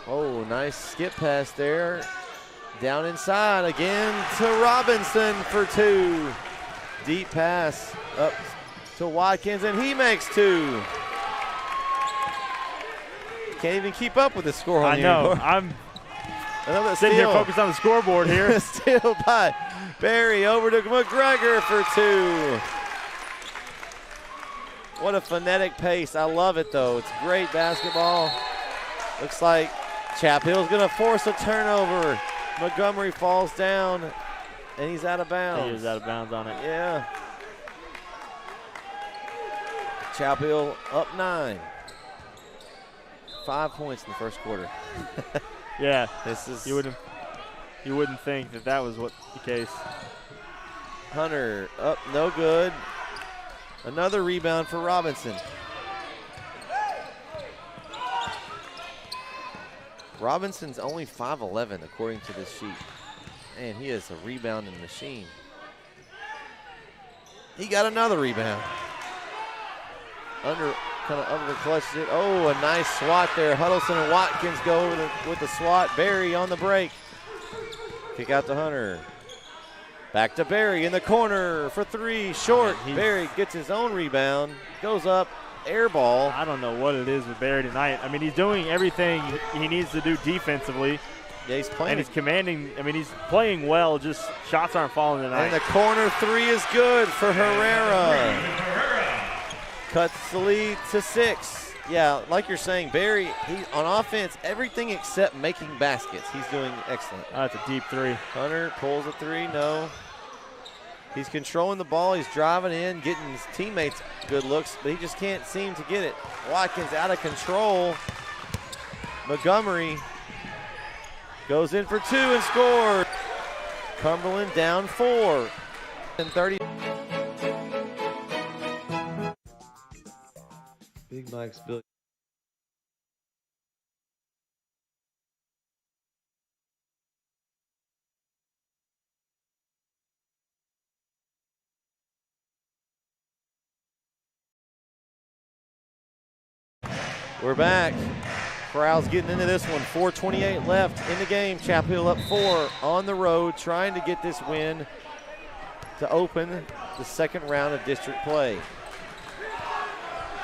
Oh, nice skip pass there. Down inside again to Robinson for 2. Deep pass up to Watkins, and he makes 2. Can't even keep up with the score on I know. I'm sitting here focused on the scoreboard here. Steal by Barry over to McGregor for 2. What a phonetic pace. I love it, though. It's great basketball. Looks like Chapel Hill's going to force a turnover. Montgomery falls down, and he's out of bounds. He was out of bounds on it. Yeah. Chapel Hill up 9. 5 points in the first quarter. Yeah, this is. You wouldn't think that was what the case. Hunter up, no good. Another rebound for Robinson. Robinson's only 5'11" according to this sheet. Man, he is a rebounding machine. He got another rebound. Kind of under clutches it. Oh, a nice swat there. Huddleston and Watkins go over with the swat. Barry on the break. Kick out to Hunter. Back to Barry in the corner for 3. Short. Barry gets his own rebound. Goes up. Air ball. I don't know what it is with Barry tonight. I mean, he's doing everything he needs to do defensively. Yeah, he's playing. And he's commanding. I mean, he's playing well. Just shots aren't falling tonight. And the corner 3 is good for Herrera. Cuts the lead to 6. Yeah, like you're saying, Barry, he's on offense, everything except making baskets. He's doing excellent. That's a deep 3. Hunter pulls a 3. No. He's controlling the ball. He's driving in, getting his teammates good looks, but he just can't seem to get it. Watkins out of control. Montgomery goes in for 2 and scores. Cumberland down 4. And 30. Big Mike's Billy. We're back. Crowd's getting into this one. 4:28 left in the game. Chapel Hill up 4 on the road, trying to get this win to open the second round of district play.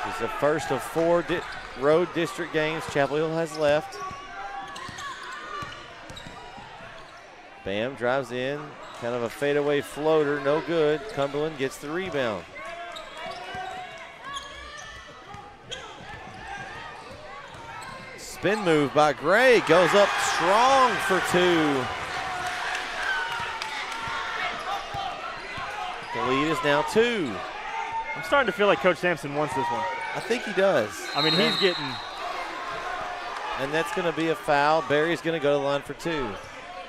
This is the first of 4 road district games Chapel Hill has left. Bam drives in, kind of a fadeaway floater, no good. Cumberland gets the rebound. spin move by Gray. Goes up strong for 2. The lead is now 2. I'm starting to feel like Coach Sampson wants this one. I think he does. I mean, he's getting. And that's going to be a foul. Barry's going to go to the line for 2.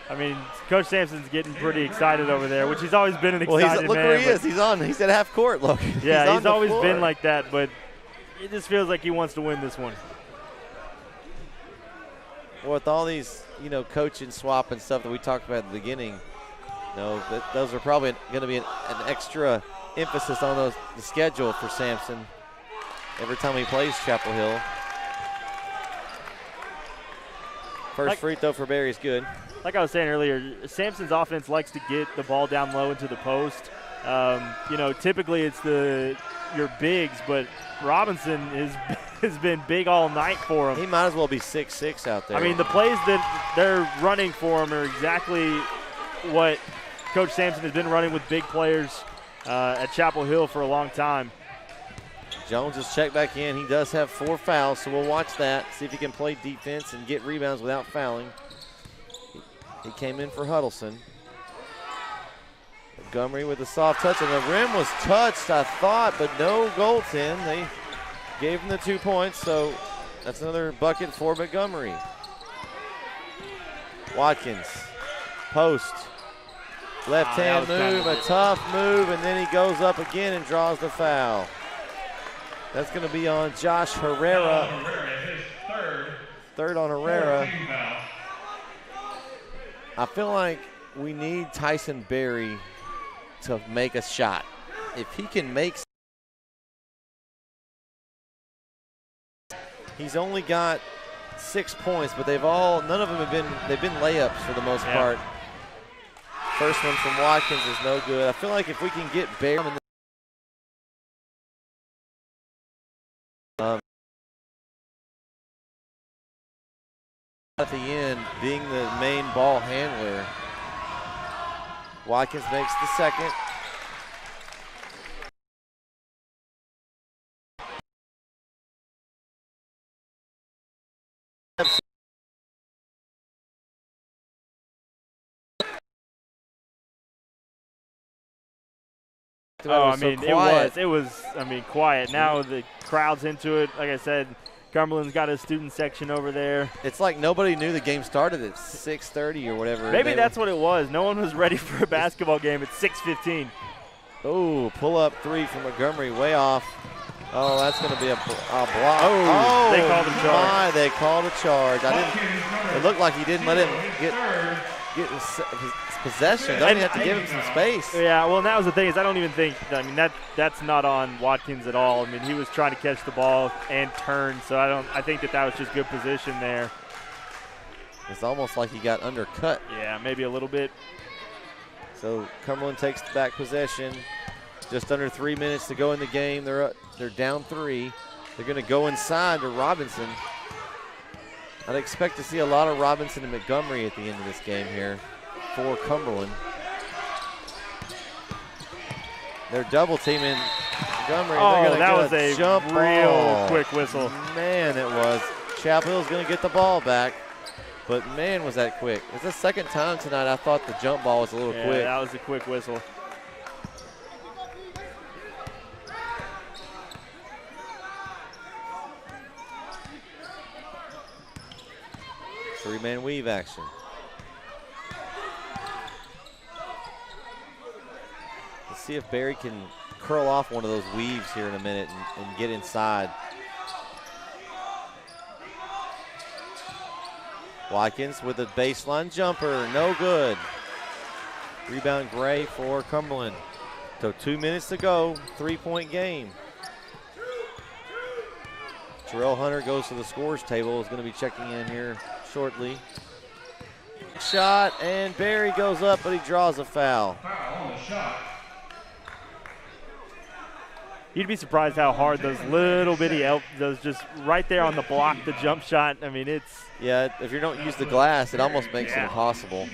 I mean, Coach Sampson's getting pretty excited over there, which he's always been an excited look man. where he is. He's at half court. Look. Yeah, he's always been like that, but it just feels like he wants to win this one. Well, with all these, coaching swap and stuff that we talked about at the beginning, those are probably going to be an extra emphasis on the schedule for Sampson every time he plays Chapel Hill. First free throw for Barry is good. Like I was saying earlier, Sampson's offense likes to get the ball down low into the post. Typically it's your bigs, but Robinson has been big all night for him. He might as well be 6'6" out there. I mean, the plays that they're running for him are exactly what Coach Sampson has been running with big players at Chapel Hill for a long time. Jones is checked back in. He does have 4 fouls, so we'll watch that, see if he can play defense and get rebounds without fouling. He came in for Huddleston. Montgomery with a soft touch, and the rim was touched, I thought, but no goaltend. They gave him the 2 points, so that's another bucket for Montgomery. Watkins, post, left hand move, a tough move, and then he goes up again and draws the foul. That's going to be on Josh Herrera. Third on Herrera. I feel like we need Tyson Berry to make a shot. If he can make, he's only got 6 points, but none of them they've been layups for the most part. First one from Watkins is no good. I feel like if we can get Berry at the end, being the main ball handler. Watkins makes the second. It was quiet. Now the crowd's into it. Like I said, Cumberland's got a student section over there. It's like nobody knew the game started at 6:30 or whatever. Maybe that's what it was. No one was ready for a basketball game at 6:15. Oh, pull-up 3 from Montgomery, way off. Oh, that's going to be a block. Oh, they called a charge. They called a charge. It looked like he didn't let him get his possession. Don't even have to give him some space. Yeah, well, and that was the thing is I don't even think – that's not on Watkins at all. I mean, he was trying to catch the ball and turn, so I think that was just good position there. It's almost like he got undercut. Yeah, maybe a little bit. So Cumberland takes the back possession. Just under 3 minutes to go in the game. They're down 3. They're going to go inside to Robinson. I'd expect to see a lot of Robinson and Montgomery at the end of this game here for Cumberland. They're double teaming Montgomery. Oh, that was a jump real ball. quick whistle. Man, it was. Chapel Hill's going to get the ball back, but man, was that quick. It's the second time tonight I thought the jump ball was a little quick. That was a quick whistle. Three-man weave action. Let's see if Barry can curl off one of those weaves here in a minute and get inside. Watkins with a baseline jumper, no good. Rebound Gray for Cumberland. So 2 minutes to go, 3-point game. Terrell Hunter goes to the scores table, is going to be checking in here shortly. Shot, and Barry goes up, but he draws a foul. You'd be surprised how hard those little bitty those just right there on the block, the jump shot. I mean, it's. Yeah, if you don't use the glass, it almost makes it impossible.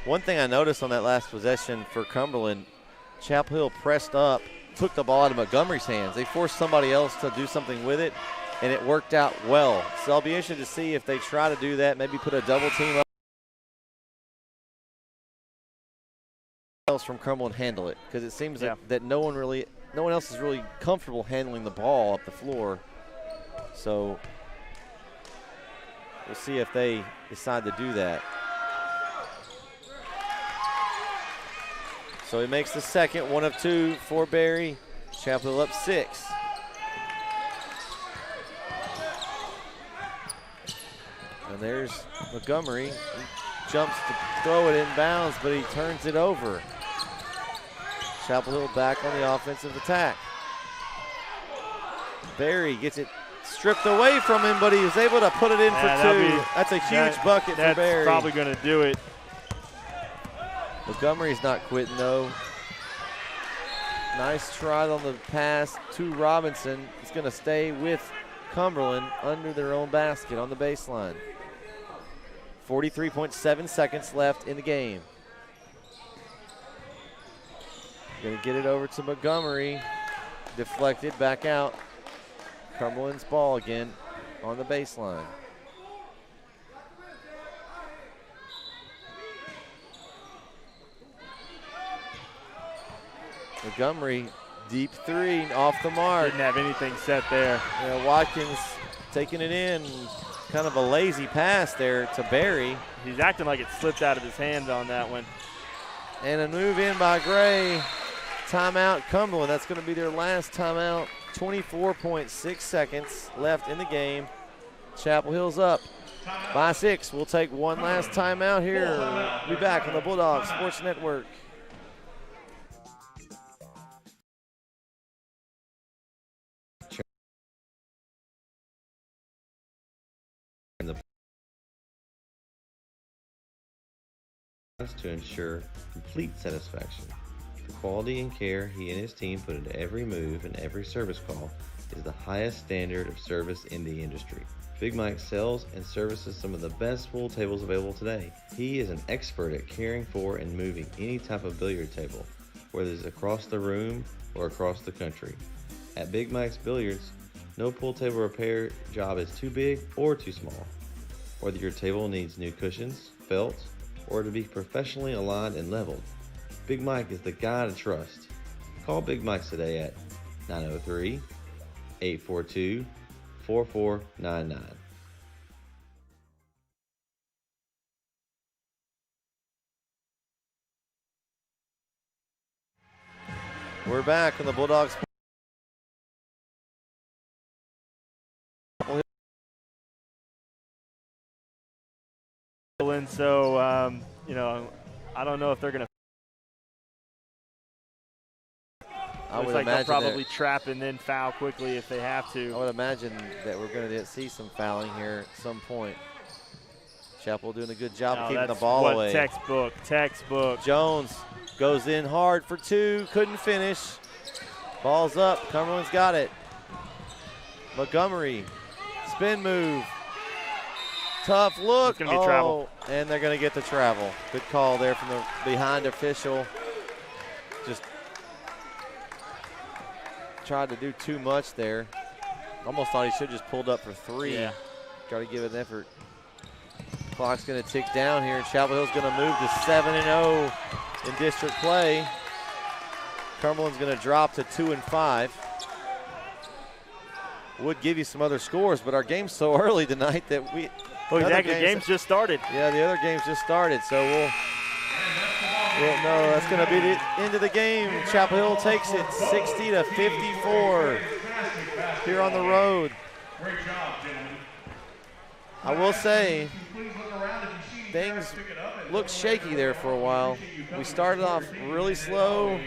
One thing I noticed on that last possession for Cumberland, Chapel Hill pressed up, took the ball out of Montgomery's hands. They forced somebody else to do something with it, and it worked out well. So I'll be interested to see if they try to do that, maybe put a double team up. Else from Cumberland handle it, because it seems that no one else is really comfortable handling the ball up the floor. So we'll see if they decide to do that. So he makes the second, 1 of 2 for Barry. Chapel Hill up 6. And there's Montgomery. He jumps to throw it inbounds, but he turns it over. Chapel Hill back on the offensive attack. Barry gets it stripped away from him, but he was able to put it in for 2. That's a huge bucket for Barry. That's probably going to do it. Montgomery's not quitting, though. Nice try on the pass to Robinson. He's going to stay with Cumberland under their own basket on the baseline. 43.7 seconds left in the game. Going to get it over to Montgomery. Deflected, back out. Cumberland's ball again on the baseline. Montgomery, deep 3, off the mark. Didn't have anything set there. Yeah, Watkins taking it in. Kind of a lazy pass there to Barry. He's acting like it slipped out of his hand on that one. And a move in by Gray. Timeout Cumberland. That's going to be their last timeout. 24.6 seconds left in the game. Chapel Hill's up by 6. We'll take one last timeout here. We'll be back on the Bulldog Sports Network. To ensure complete satisfaction. The quality and care he and his team put into every move and every service call is the highest standard of service in the industry. Big Mike sells and services some of the best pool tables available today. He is an expert at caring for and moving any type of billiard table, whether it's across the room or across the country. At Big Mike's Billiards, no pool table repair job is too big or too small. Whether your table needs new cushions, felt, or to be professionally aligned and leveled, Big Mike is the guy to trust. Call Big Mike today at 903-842-4499. We're back on the Bulldogs. So, I don't know if they're going to. I would like imagine they'll probably trap and then foul quickly if they have to. I would imagine that we're going to see some fouling here at some point. Chapel doing a good job of keeping the ball away. Textbook. Jones goes in hard for 2, couldn't finish. Ball's up, Cumberland's got it. Montgomery, spin move. Tough look. It's going to be travel. And they're going to get the travel. Good call there from the behind official. Just tried to do too much there. Almost thought he should have just pulled up for 3. Yeah. Try to give it an effort. Clock's going to tick down here. Chapel Hill's going to move to 7-0 in district play. Cumberland's going to drop to 2-5. Would give you some other scores, but our game's so early tonight that we. Oh, exactly. The game's just started. Yeah, the other game's just started, so we'll know that's going to be the end of the game. Chapel Hill takes it 60-54 here on the road. Great job, gentlemen. I will say things looked shaky there for a while. We started off really slow.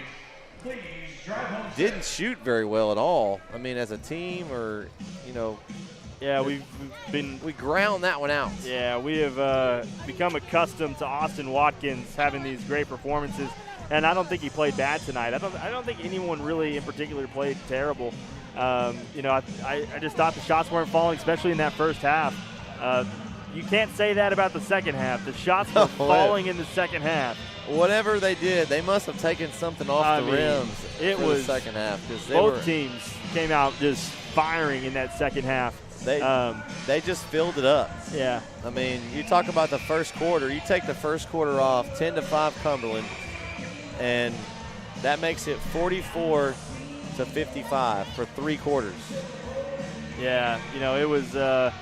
Didn't shoot very well at all. I mean, as a team or, Yeah, we ground that one out. Yeah, we have become accustomed to Austin Watkins having these great performances, and I don't think he played bad tonight. I don't think anyone really in particular played terrible. I just thought the shots weren't falling, especially in that first half. You can't say that about the second half. The shots were falling in the second half. Whatever they did, they must have taken something off the rims it for was the second half. Both teams came out just firing in that second half. They just filled it up. Yeah. I mean, you talk about the first quarter. You take the first quarter off, 10-5 Cumberland, and that makes it 44-55 for 3 quarters. Yeah, it was it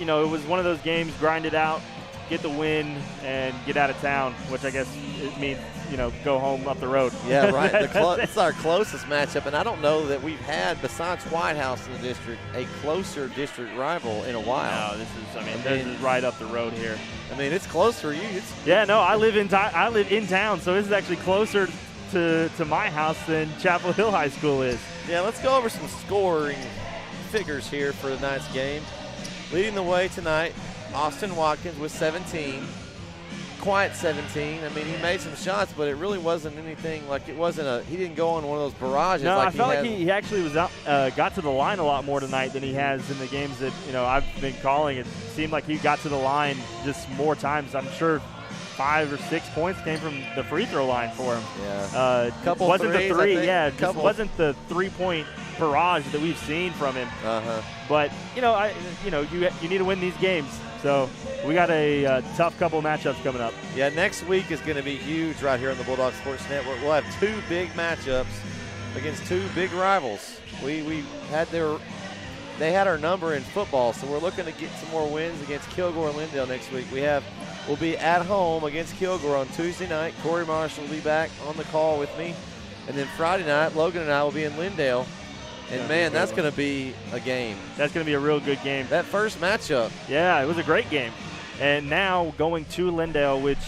was one of those games, grind it out, get the win, and get out of town, which I guess it means, go home up the road. Yeah, right. It's our closest matchup, and I don't know that we've had, besides White House in the district, a closer district rival in a while. No, this is right up the road here. I mean, it's close for you. I live in town, so this is actually closer to my house than Chapel Hill High School is. Yeah, let's go over some scoring figures here for tonight's game. Leading the way tonight, Austin Watkins with 17. Quiet 17. I mean, he made some shots, but it really wasn't anything like he didn't go on one of those barrages. No, like I felt like he actually was got to the line a lot more tonight than he has in the games that I've been calling. It seemed like he got to the line just more times. I'm sure 5 or 6 points came from the free throw line for him. Yeah, couple wasn't threes, the three. Just wasn't the 3-point barrage that we've seen from him. But you need to win these games. So we got a tough couple of matchups coming up. Yeah, next week is going to be huge right here on the Bulldog Sports Network. We'll have 2 big matchups against 2 big rivals. They had our number in football, so we're looking to get some more wins against Kilgore and Lindale next week. We'll be at home against Kilgore on Tuesday night. Corey Marshall will be back on the call with me. And then Friday night, Logan and I will be in Lindale. And, man, that's going to be a game. That's going to be a real good game. That first matchup. Yeah, it was a great game. And now going to Lindale, which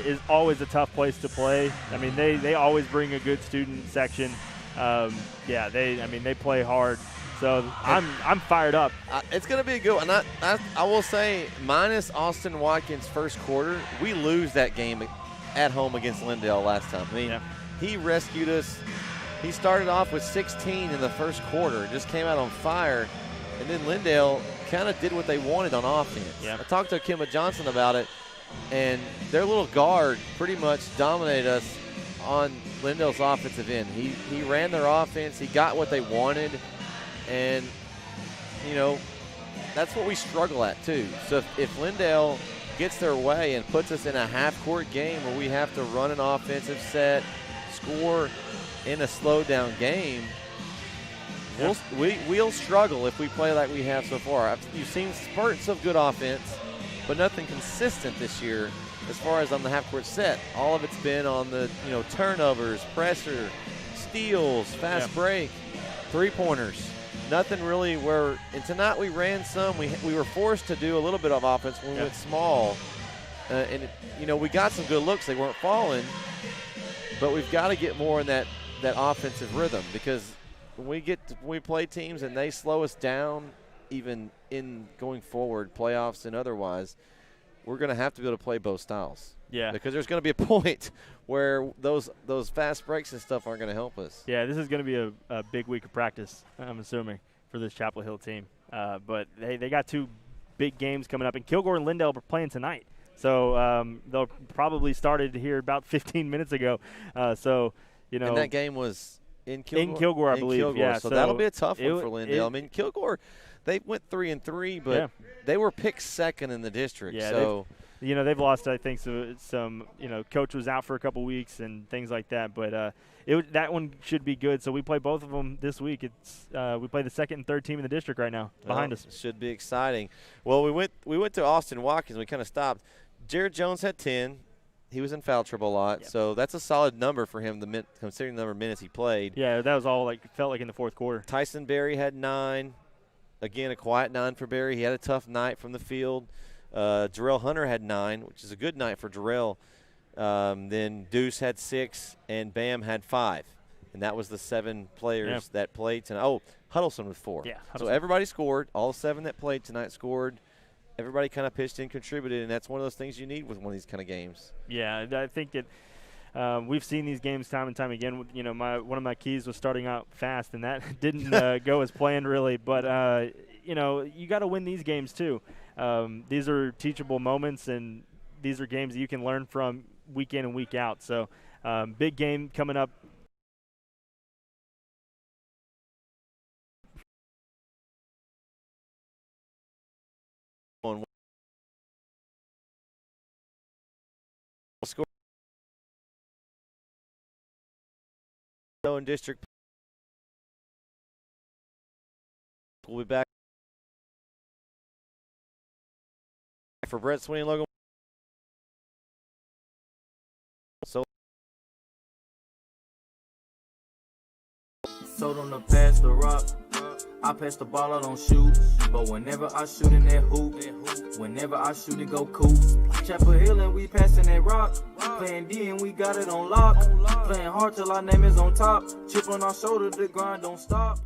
is always a tough place to play. I mean, they always bring a good student section. They play hard. So I'm fired up. It's going to be a good one. I will say, minus Austin Watkins' first quarter, we lose that game at home against Lindale last time. I mean, he rescued us. He started off with 16 in the first quarter, just came out on fire, and then Lindale kind of did what they wanted on offense. Yeah. I talked to Kimba Johnson about it, and their little guard pretty much dominated us on Lindale's offensive end. He ran their offense. He got what they wanted, and, that's what we struggle at too. So if Lindale gets their way and puts us in a half-court game where we have to run an offensive set, score in a slow-down game, we'll struggle if we play like we have so far. You've seen spurts of good offense, but nothing consistent this year as far as on the half-court set. All of it's been on the turnovers, pressure, steals, fast break, three-pointers. Nothing really and tonight we ran some. We were forced to do a little bit of offense when we went small. We got some good looks. They weren't falling, but we've got to get more in that offensive rhythm, because when we play teams and they slow us down, even in going forward, playoffs and otherwise, we're going to have to be able to play both styles. Yeah. Because there's going to be a point where those fast breaks and stuff aren't going to help us. Yeah, this is going to be a big week of practice, I'm assuming, for this Chapel Hill team. But they got 2 big games coming up, and Kilgore and Lindale are playing tonight. So they'll probably started here about 15 minutes ago. And that game was in Kilgore? In Kilgore, I believe. Kilgore. Yeah, so that'll be a tough one for Lindale. I mean, Kilgore, they went 3-3, but they were picked second in the district. Yeah, so they've lost, I think, some coach was out for a couple weeks and things like that. But that one should be good. So we play both of them this week. We play the second and third team in the district right now behind us. Should be exciting. Well, we went to Austin Watkins. We kind of stopped. Jared Jones had 10. He was in foul trouble a lot, so that's a solid number for him, considering the number of minutes he played. Yeah, that was all felt like in the fourth quarter. Tyson Berry had 9. Again, a quiet 9 for Berry. He had a tough night from the field. Jarrell Hunter had 9, which is a good night for Jarrell. Then Deuce had 6, and Bam had 5. And that was the 7 players that played tonight. Oh, Huddleston with 4. Yeah, so everybody scored. All 7 that played tonight scored. Everybody kind of pitched in, contributed, and that's one of those things you need with one of these kind of games. Yeah, I think that we've seen these games time and time again. One of my keys was starting out fast, and that didn't go as planned really. But, you got to win these games too. These are teachable moments, and these are games that you can learn from week in and week out. So big game coming up Score in district. We'll be back for Brett Sweeney and Logan. Told them to pass the rock. I pass the ball, I don't shoot. But whenever I shoot in that hoop, whenever I shoot it go cool. Chapel Hill and we passing that rock. Playing D and we got it on lock. Playing hard till our name is on top. Chip on our shoulder, the grind don't stop.